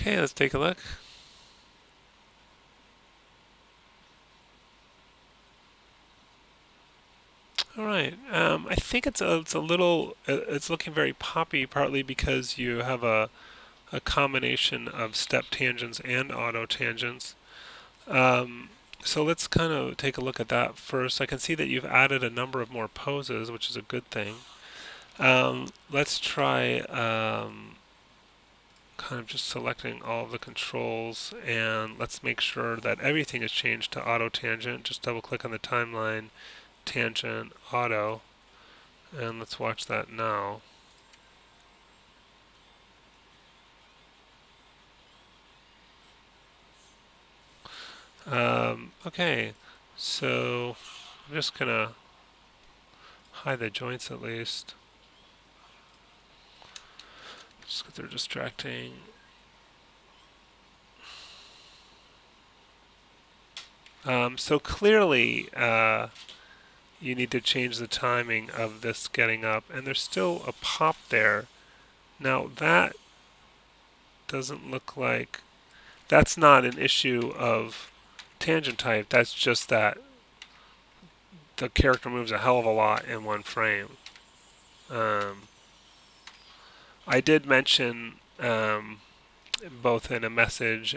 Okay, let's take a look. All right. I think it's a little it's looking very poppy, partly because you have a combination of step tangents and auto tangents. Um, so let's kind of take a look at that first. I can see that you've added a number of more poses, which is a good thing. Let's try kind of just selecting all of the controls, and let's make sure that everything is changed to auto tangent. Just double click on the timeline, tangent, auto, and let's watch that now. Okay, so I'm just gonna hide the joints at least, just because they're distracting. So clearly, you need to change the timing of this getting up, and there's still a pop there. Now that doesn't look like, that's not an issue of tangent type, that's just that the character moves a hell of a lot in one frame. Um, I did mention both in a message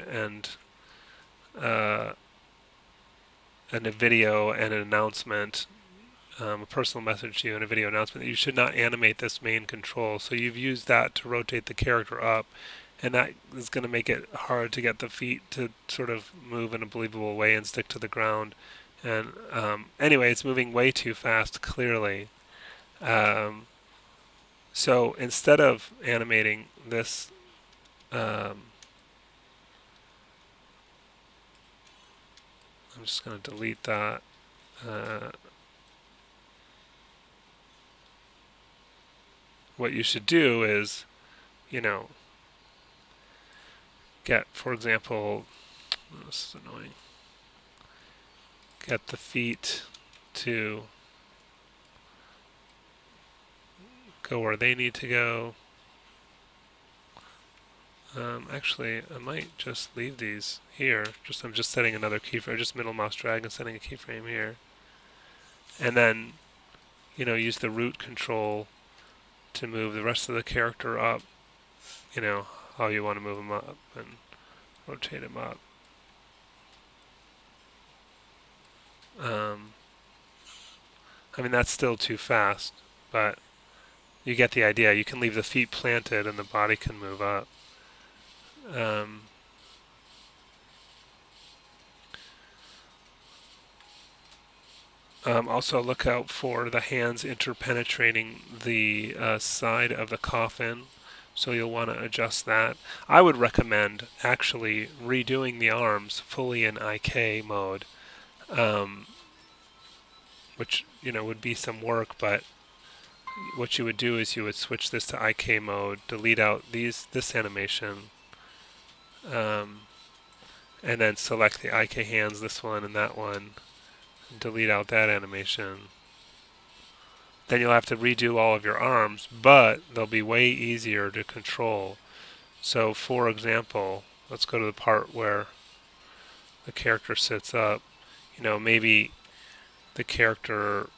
uh, and a video and an announcement, a personal message to you and a video announcement, that you should not animate this main control. So you've used that to rotate the character up, and that is going to make it hard to get the feet to sort of move in a believable way and stick to the ground. And anyway, it's moving way too fast, clearly. Um, so instead of animating this, um, I'm just going to delete that. Uh, what you should do is, you know, get, for example, oh, this is annoying, get the feet to go where they need to go. Actually, I might just leave these here. I'm just setting another keyframe. Just middle mouse drag and setting a keyframe here, and then use the root control to move the rest of the character up. How you want to move them up and rotate them up. Um, I mean, that's still too fast, but you get the idea. You can leave the feet planted and the body can move up. Um, Also, look out for the hands interpenetrating the side of the coffin, so you'll want to adjust that. I would recommend actually redoing the arms fully in IK mode, um, which would be some work, but what you would do is you would switch this to IK mode, delete out this animation, um, and then select the IK hands, this one and that one, and delete out that animation. Then you'll have to redo all of your arms, but they'll be way easier to control. So for example, let's go to the part where the character sits up. Maybe the character,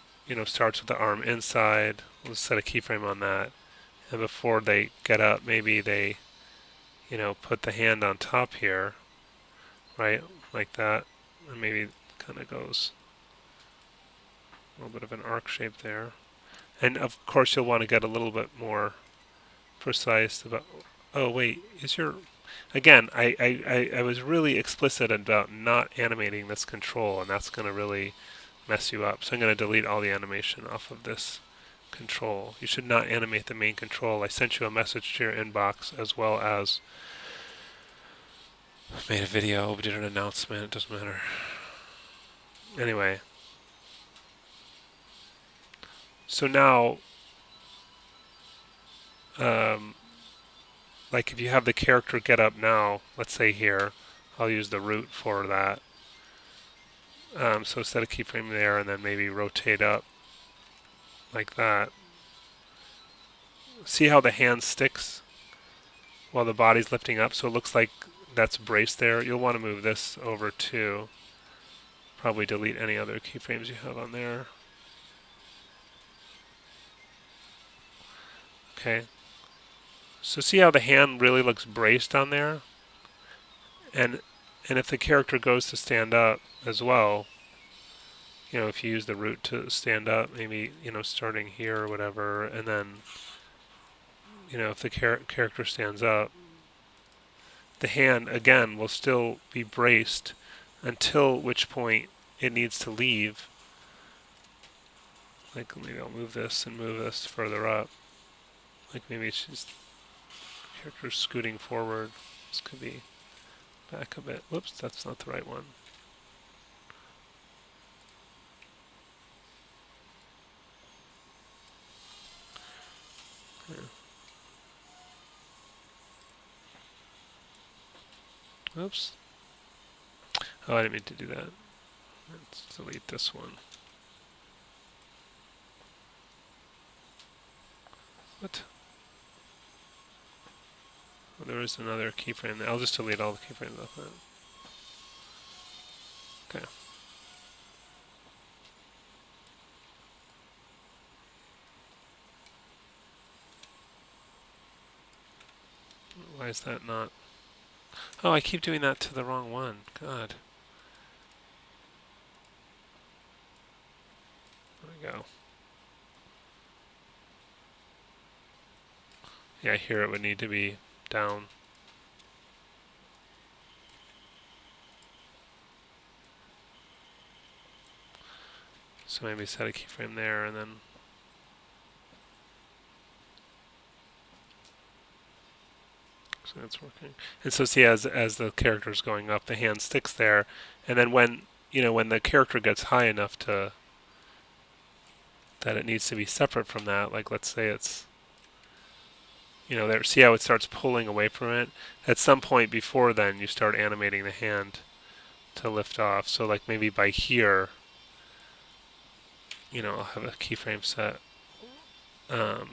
starts with the arm inside. Let's set a keyframe on that. And before they get up, maybe they, put the hand on top here, right? Like that. And maybe kind of goes a little bit of an arc shape there. And of course you'll want to get a little bit more precise about, oh wait, is your, again, I was really explicit about not animating this control, and that's going to really mess you up. So I'm going to delete all the animation off of this control. You should not animate the main control. I sent you a message to your inbox, as well as made a video, did an announcement, it doesn't matter. Anyway, so now, like if you have the character get up now, let's say here, I'll use the root for that. So set a keyframe there and then maybe rotate up like that. See how the hand sticks while the body's lifting up, so it looks like that's braced there. You'll want to move this over too. Probably delete any other keyframes you have on there. Okay. So see how the hand really looks braced on there? And if the character goes to stand up as well, if you use the root to stand up, maybe, starting here or whatever, and then, if the character stands up, the hand, again, will still be braced until which point it needs to leave. Like, maybe I'll move this and move this further up. Like, maybe it's just character scooting forward. This could be back a bit. Whoops, that's not the right one. Yeah. Oops. Oh, I didn't mean to do that. Let's delete this one. What? Oh, there is another keyframe there. I'll just delete all the keyframes off that. Okay. Why is that not? Oh, I keep doing that to the wrong one. God. There we go. Yeah, here it would need to be down. So maybe set a keyframe there and then so that's working. And so see, as the character is going up, the hand sticks there, and then when the character gets high enough that it needs to be separate from that, like let's say it's there, see how it starts pulling away from it? At some point before then, you start animating the hand to lift off. So like maybe by here, I'll have a keyframe set, and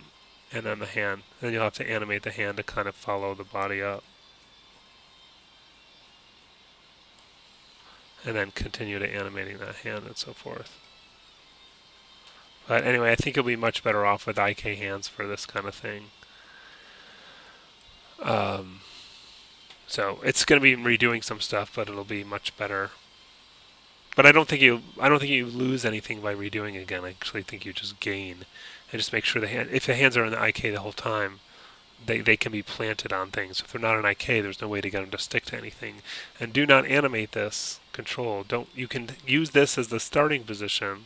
then the hand. Then you'll have to animate the hand to kind of follow the body up. And then continue to animating that hand and so forth. But anyway, I think you'll be much better off with IK hands for this kind of thing. So it's going to be redoing some stuff, but it'll be much better. But I don't think you lose anything by redoing again. I actually think you just gain, and just make sure if the hands are in the IK the whole time, they can be planted on things. If they're not in IK, there's no way to get them to stick to anything. And do not animate this control. You can use this as the starting position,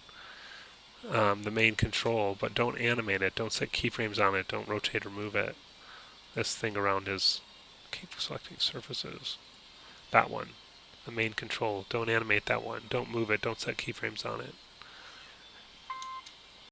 the main control, but don't animate it. Don't set keyframes on it. Don't rotate or move it. This thing around is keep selecting surfaces. That one, the main control. Don't animate that one. Don't move it. Don't set keyframes on it.